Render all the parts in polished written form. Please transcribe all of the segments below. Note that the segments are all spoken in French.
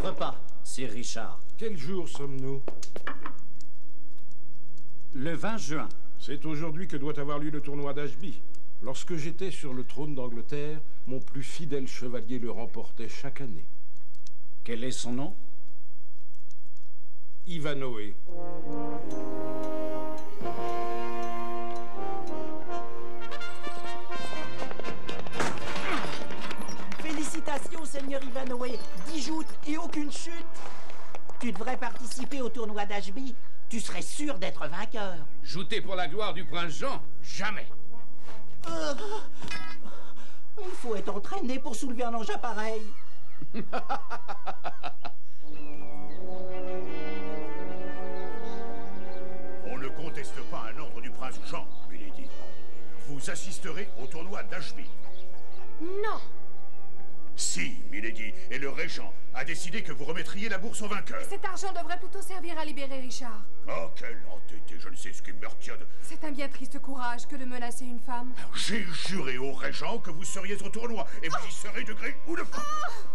repas, Sir Richard. Quel jour sommes-nous? Le 20 juin. C'est aujourd'hui que doit avoir lieu le tournoi d'Ashby. Lorsque j'étais sur le trône d'Angleterre, mon plus fidèle chevalier le remportait chaque année. Quel est son nom? Ivanhoe. Félicitations, Seigneur Ivanhoe. 10 joutes et aucune chute. Tu devrais participer au tournoi d'Ashby. Tu serais sûr d'être vainqueur. Jouter pour la gloire du prince Jean? Jamais. Il faut être entraîné pour soulever un engin pareil. On ne conteste pas un ordre du prince Jean, milady. Vous assisterez au tournoi d'Ashby. Non. Si, milady, et le régent a décidé que vous remettriez la bourse au vainqueur. Cet argent devrait plutôt servir à libérer Richard. Oh, quel entêté, je ne sais ce qui me retient de... C'est un bien triste courage que de menacer une femme. J'ai juré au régent que vous seriez au tournoi, et vous y serez de gré ou de force.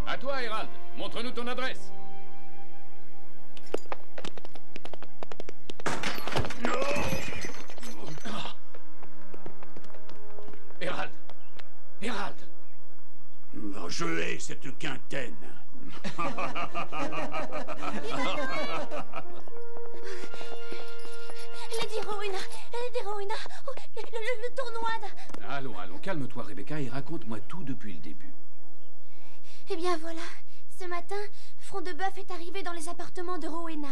À toi, Hérald. Montre-nous ton adresse. Hérald. Hérald. Je hais cette quintaine. Lady Rowena, oh, le tournoi de... Allons, calme-toi, Rebecca, et raconte-moi tout depuis le début. Eh bien voilà, ce matin, Front de Bœuf est arrivé dans les appartements de Rowena.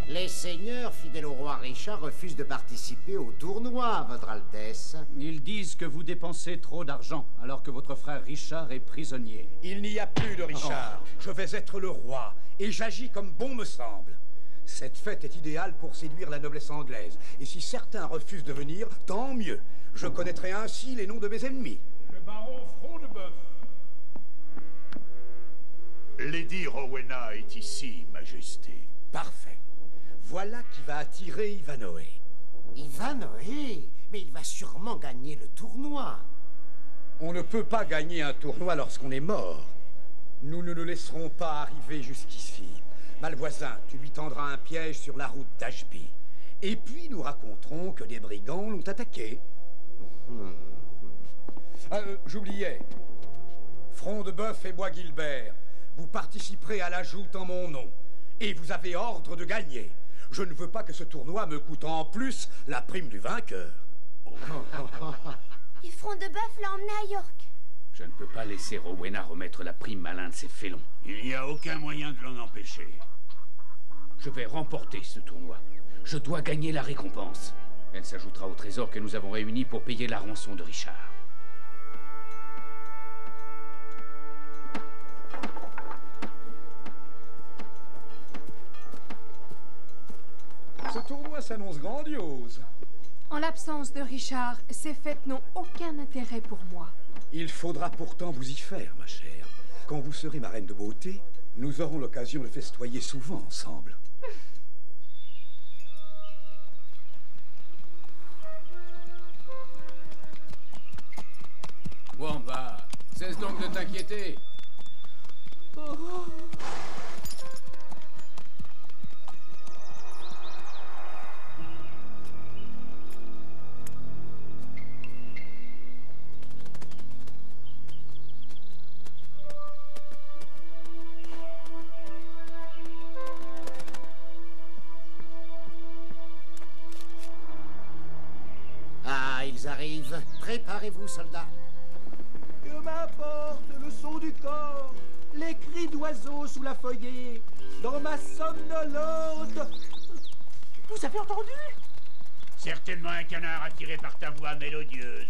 Les seigneurs fidèles au roi Richard refusent de participer au tournoi, Votre Altesse. Ils disent que vous dépensez trop d'argent, alors que votre frère Richard est prisonnier. Il n'y a plus de Richard. Je vais être le roi, et j'agis comme bon me semble. Cette fête est idéale pour séduire la noblesse anglaise. Et si certains refusent de venir, tant mieux. Je connaîtrai ainsi les noms de mes ennemis. Le baron Front de Bœuf. Lady Rowena est ici, Majesté. Parfait. Voilà qui va attirer Ivanhoe. Ivanhoe? Mais il va sûrement gagner le tournoi. On ne peut pas gagner un tournoi lorsqu'on est mort. Nous ne le laisserons pas arriver jusqu'ici. Malvoisin, tu lui tendras un piège sur la route d'Ashby. Et puis nous raconterons que des brigands l'ont attaqué. J'oubliais. Front de Bœuf et Bois Guilbert, vous participerez à la joute en mon nom. Et vous avez ordre de gagner. Je ne veux pas que ce tournoi me coûte en plus la prime du vainqueur. Et Front de Bœuf l'a emmené à York. Je ne peux pas laisser Rowena remettre la prime à l'un de ces félons. Il n'y a aucun moyen de l'en empêcher. Je vais remporter ce tournoi. Je dois gagner la récompense. Elle s'ajoutera au trésor que nous avons réuni pour payer la rançon de Richard. Ce tournoi s'annonce grandiose. En l'absence de Richard, ces fêtes n'ont aucun intérêt pour moi. Il faudra pourtant vous y faire, ma chère. Quand vous serez ma reine de beauté, nous aurons l'occasion de festoyer souvent ensemble. Wamba, cesse donc de t'inquiéter. Ah, ils arrivent. Préparez-vous, soldats. Que m'importe le son du corps, les cris d'oiseaux sous la feuillée, dans ma somnolente... Vous avez entendu? Certainement un canard attiré par ta voix mélodieuse.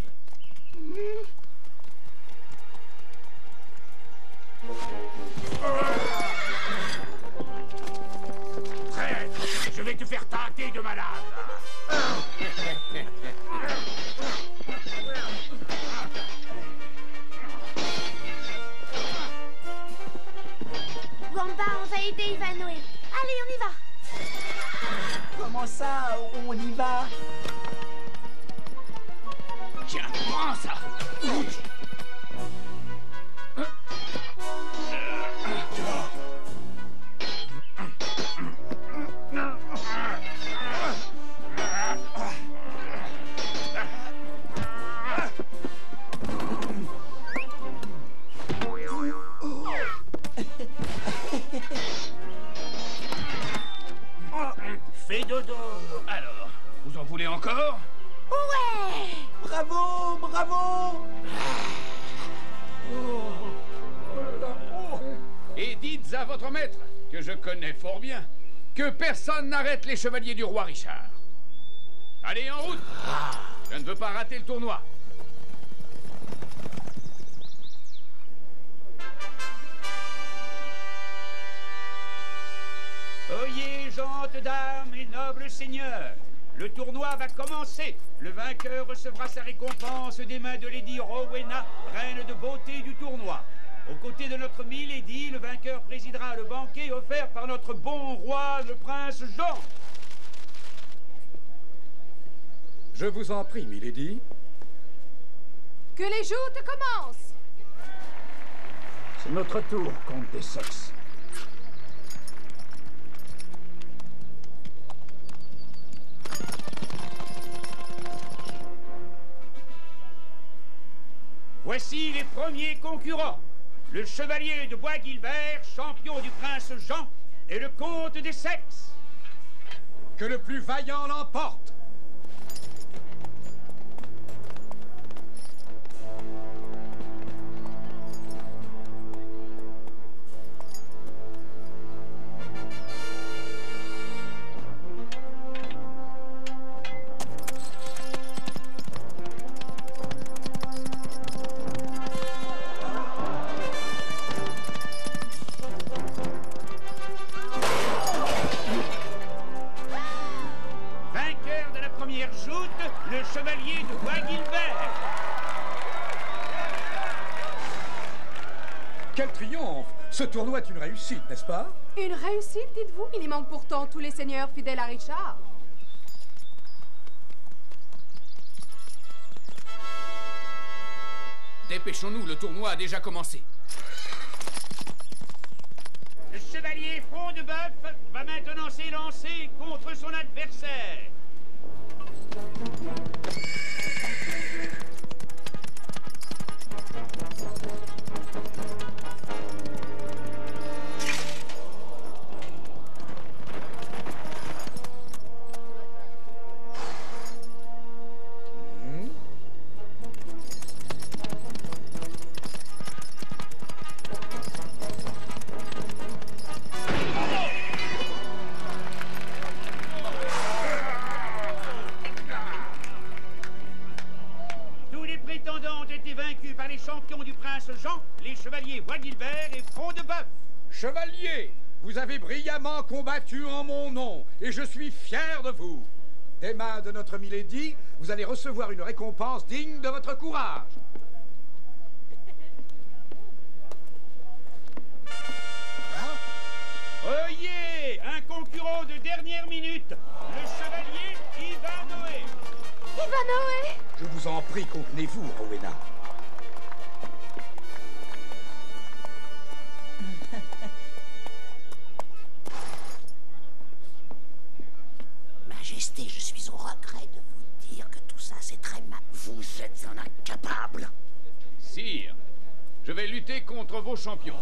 Ah! Noé. Allez, on y va. Comment ça, on y va? Tiens, prends ça. Fais dodo. Alors, vous en voulez encore? Ouais. Bravo, bravo. Et dites à votre maître, que je connais fort bien, que personne n'arrête les chevaliers du roi Richard. Allez, en route! Je ne veux pas rater le tournoi. Oyez, gentes dames et nobles seigneurs, le tournoi va commencer. Le vainqueur recevra sa récompense des mains de Lady Rowena, reine de beauté du tournoi. Aux côtés de notre milady, le vainqueur présidera le banquet offert par notre bon roi, le prince Jean. Je vous en prie, milady. Que les joutes commencent! C'est notre tour, comte des sexes. Voici les premiers concurrents. Le chevalier de Bois-Guilbert, champion du prince Jean, et le comte des sexes. Que le plus vaillant l'emporte. Chevalier de Bois-Guilbert. Quel triomphe! Ce tournoi est une réussite, n'est-ce pas? Une réussite, dites-vous? Il y manque pourtant tous les seigneurs fidèles à Richard. Dépêchons-nous, le tournoi a déjà commencé. Le chevalier Front-de-Bœuf va maintenant s'élancer contre son adversaire. Champions du prince Jean, les chevaliers Bois-Guilbert et Front-de-Bœuf. Chevaliers, vous avez brillamment combattu en mon nom, et je suis fier de vous. Des mains de notre milady, vous allez recevoir une récompense digne de votre courage. Oyez, un concurrent de dernière minute, le chevalier Ivanoé. Ivanoé! Je vous en prie, contenez-vous, Rowena. Majesté, je suis au regret de vous dire que tout ça, c'est très mal. Vous êtes un incapable. Sire, je vais lutter contre vos champions.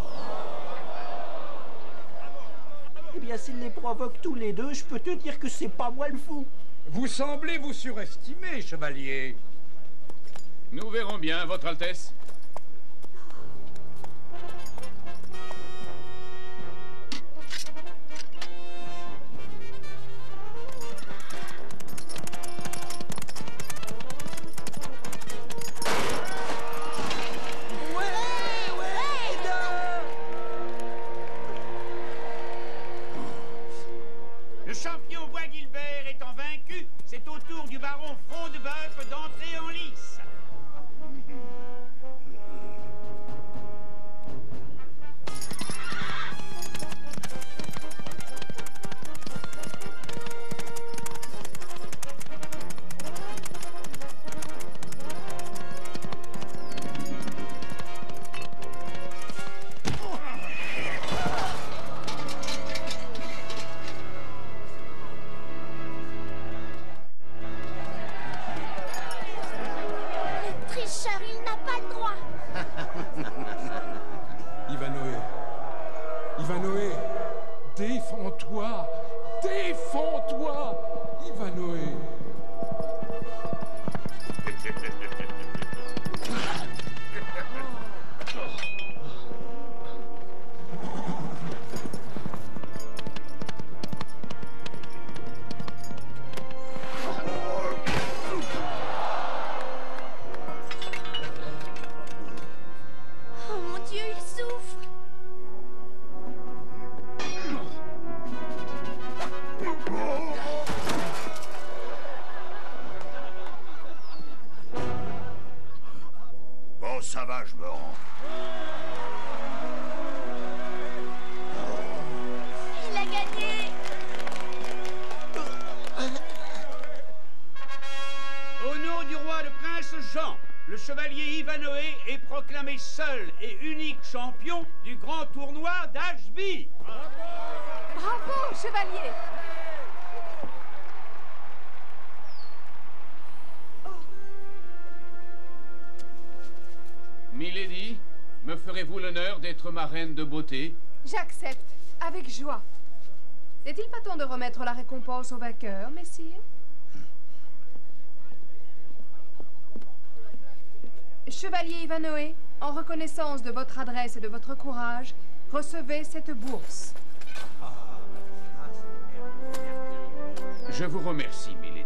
Eh bien, s'il les provoque tous les deux, je peux te dire que c'est pas moi le fou. Vous semblez vous surestimer, chevalier. Nous verrons bien, Votre Altesse. Le champion Bois-Guilbert étant vaincu, c'est au tour du baron Front-de-Bœuf d'entrer en lice. Défends-toi! Défends-toi! Ivanhoé! Oh mon Dieu, il souffre. Bon, ça va, je me rends. Il a gagné. Au nom du roi, le prince Jean, le chevalier Ivanhoé est proclamé seul et unique champion du grand tournoi d'Ashby. Bravo, chevalier! Milady, me ferez-vous l'honneur d'être ma reine de beauté? J'accepte, avec joie. N'est-il pas temps de remettre la récompense au vainqueur, messire? Chevalier Ivanhoé, en reconnaissance de votre adresse et de votre courage, recevez cette bourse. Je vous remercie, Milady.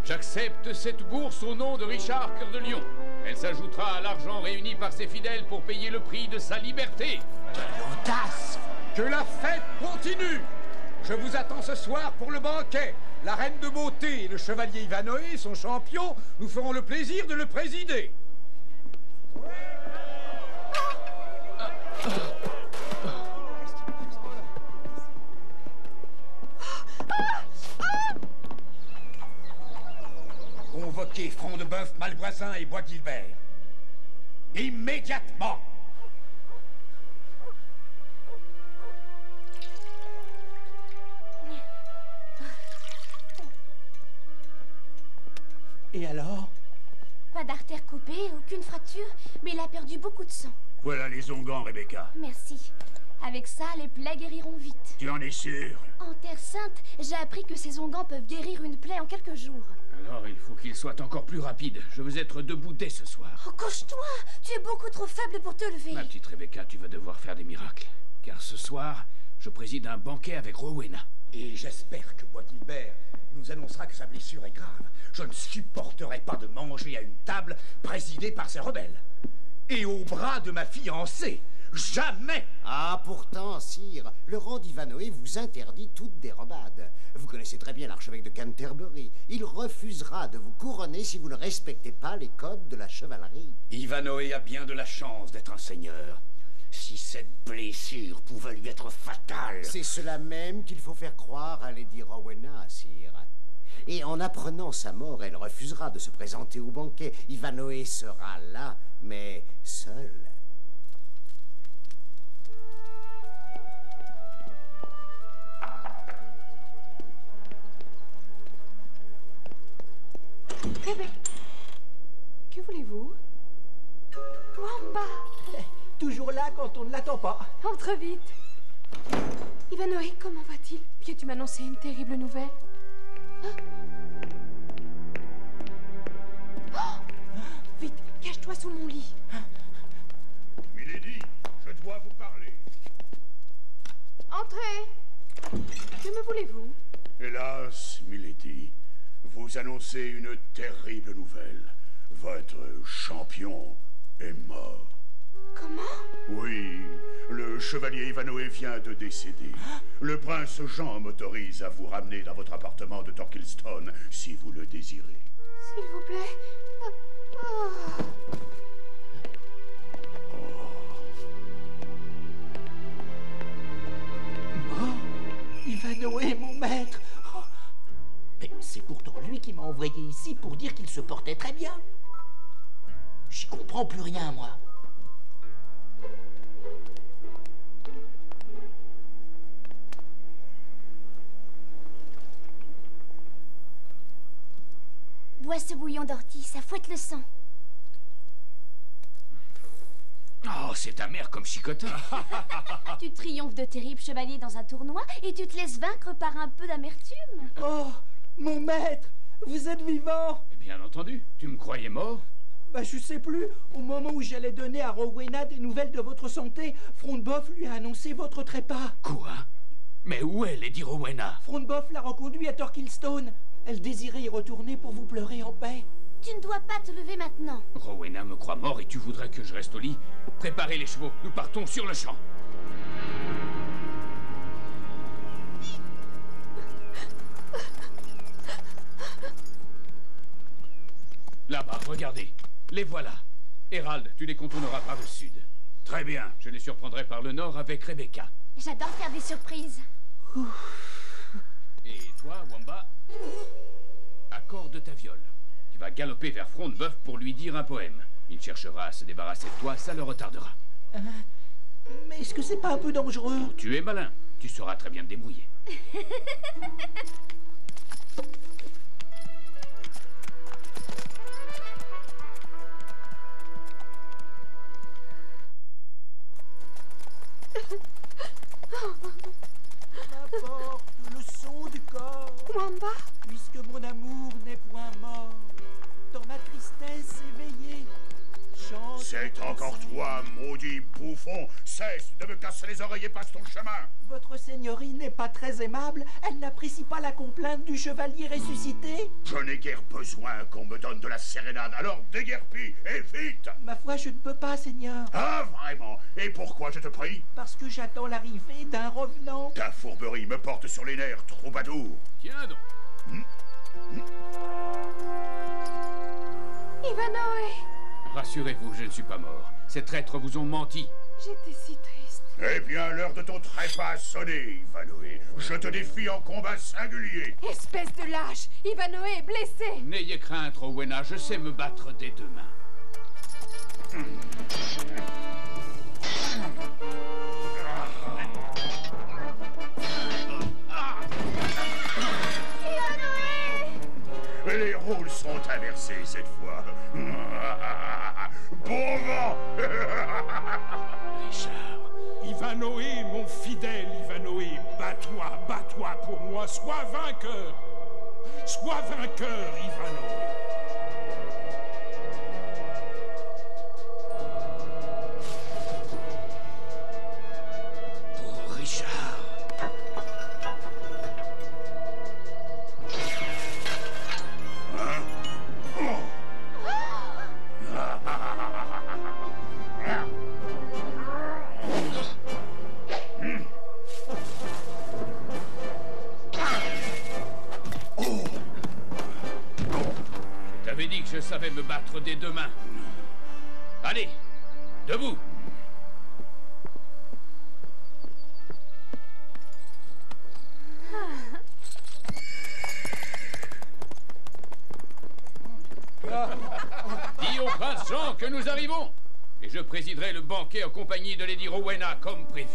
J'accepte cette bourse au nom de Richard Cœur de Lion. Elle s'ajoutera à l'argent réuni par ses fidèles pour payer le prix de sa liberté. De l'audace! Que la fête continue! Je vous attends ce soir pour le banquet. La reine de beauté et le chevalier Ivanhoé, son champion, nous feront le plaisir de le présider. Convoquez Front de Bœuf, Malvoisin et Bois-Guilbert. Immédiatement! Et alors? Pas d'artère coupée, aucune fracture, mais il a perdu beaucoup de sang. Voilà les onguents, Rebecca. Merci. Avec ça, les plaies guériront vite. Tu en es sûr? En Terre Sainte, j'ai appris que ces onguents peuvent guérir une plaie en quelques jours. Alors il faut qu'il soit encore plus rapide. Je veux être debout dès ce soir. Oh, couche-toi! Tu es beaucoup trop faible pour te lever. Ma petite Rebecca, tu vas devoir faire des miracles. Car ce soir, je préside un banquet avec Rowena. Et j'espère que Bois-Guilbert nous annoncera que sa blessure est grave. Je ne supporterai pas de manger à une table présidée par ces rebelles. Et au bras de ma fiancée. Jamais! Ah, pourtant, sire, le rang d'Ivanhoé vous interdit toute dérobade. Vous connaissez très bien l'archevêque de Canterbury. Il refusera de vous couronner si vous ne respectez pas les codes de la chevalerie. Ivanhoé a bien de la chance d'être un seigneur. Si cette blessure pouvait lui être fatale... C'est cela même qu'il faut faire croire à Lady Rowena, sire. Et en apprenant sa mort, elle refusera de se présenter au banquet. Ivanhoé sera là, mais seul. Rebecca, que voulez-vous? Wamba! Toujours là quand on ne l'attend pas. Entre vite. Ivanhoé, comment va-t-il? Viens-tu m'annoncer une terrible nouvelle? Oh! Vite, cache-toi sous mon lit. Milady, je dois vous parler. Entrez. Que me voulez-vous? Hélas, Milady, vous annoncez une terrible nouvelle. Votre champion est mort. Comment? Oui, le chevalier Ivanhoé vient de décéder. Le prince Jean m'autorise à vous ramener dans votre appartement de Torquilstone, si vous le désirez. S'il vous plaît. Mort? Ivanhoé, mon maître. Oh. Mais c'est pourtant lui qui m'a envoyé ici pour dire qu'il se portait très bien. J'y comprends plus rien, moi. Bois ce bouillon d'ortie, ça fouette le sang. Oh, c'est amer comme chicotin. Tu triomphes de terribles chevaliers dans un tournoi et tu te laisses vaincre par un peu d'amertume. Oh, mon maître, vous êtes vivant. Bien entendu, tu me croyais mort? Bah, je sais plus. Au moment où j'allais donner à Rowena des nouvelles de votre santé, Frondboff lui a annoncé votre trépas. Quoi? Mais où est Lady Rowena? Frondboff l'a reconduit à Torquilstone. Elle désirait y retourner pour vous pleurer en paix. Tu ne dois pas te lever maintenant. Rowena me croit mort et tu voudrais que je reste au lit? Préparez les chevaux, nous partons sur le champ. Là-bas, regardez. Les voilà. Hérald, tu les contourneras par le sud. Très bien. Je les surprendrai par le nord avec Rebecca. J'adore faire des surprises. Et toi, Wamba, accorde ta viole. Tu vas galoper vers Frondboeuf pour lui dire un poème. Il cherchera à se débarrasser de toi, ça le retardera. Mais est-ce que c'est pas un peu dangereux? Oh, tu es malin. Tu sauras très bien te débrouiller. M'importe le son du corps. Wamba? Puisque mon amour n'est point mort, dans ma tristesse éveillée, chante. C'est encore toi, maudit bouffon. Cesse de me casser les oreilles et passe ton chemin. Votre seigneurie n'est pas très aimable. Elle n'apprécie pas la complainte du chevalier ressuscité. Je n'ai guère besoin qu'on me donne de la sérénade, alors déguerpis et vite. Ma foi, je ne peux pas, seigneur. Ah, vraiment? Et pourquoi je te prie? Parce que j'attends l'arrivée d'un revenant. Ta fourberie me porte sur les nerfs, troubadour. Tiens donc. Ivanhoe! Rassurez-vous, je ne suis pas mort. Ces traîtres vous ont menti. J'étais si triste. Eh bien, l'heure de ton trépas a sonné, Ivanhoe. Je te défie en combat singulier. Espèce de lâche! Ivanhoe est blessé! N'ayez crainte, Rowena, je sais me battre des deux mains. Les rôles sont inversés cette fois. Bon vent. Richard. Ivanhoe, mon fidèle Ivanhoe, bats-toi pour moi, sois vainqueur. Sois vainqueur, Ivanhoe. Pour Richard. Je t'avais dit que je savais me battre des deux mains. Allez, debout. Dis au prince Jean que nous arrivons. Et je présiderai le banquet en compagnie de Lady Rowena comme prévu.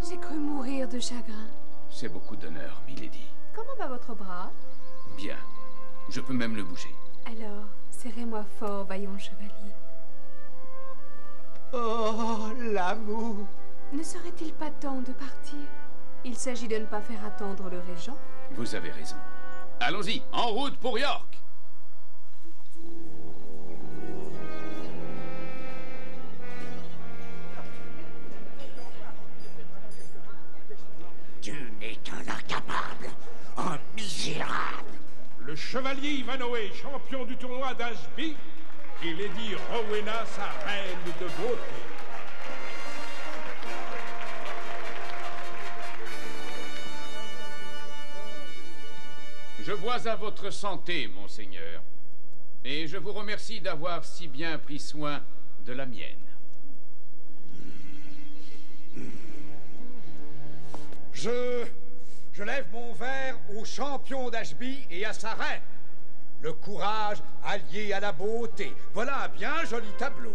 J'ai cru mourir de chagrin. C'est beaucoup d'honneur, milady. Comment va votre bras? Bien. Je peux même le bouger. Alors, serrez-moi fort, vaillant chevalier. Oh, l'amour. Ne serait-il pas temps de partir? Il s'agit de ne pas faire attendre le régent. Vous avez raison. Allons-y, en route pour York. Tu n'es qu'un incapable, un misérable. Le chevalier Ivanhoe, champion du tournoi d'Ashby, et Lady Rowena, sa reine de beauté. Je bois à votre santé, monseigneur. Et je vous remercie d'avoir si bien pris soin de la mienne. Je lève mon verre au champion d'Ashby et à sa reine. Le courage allié à la beauté. Voilà un bien joli tableau.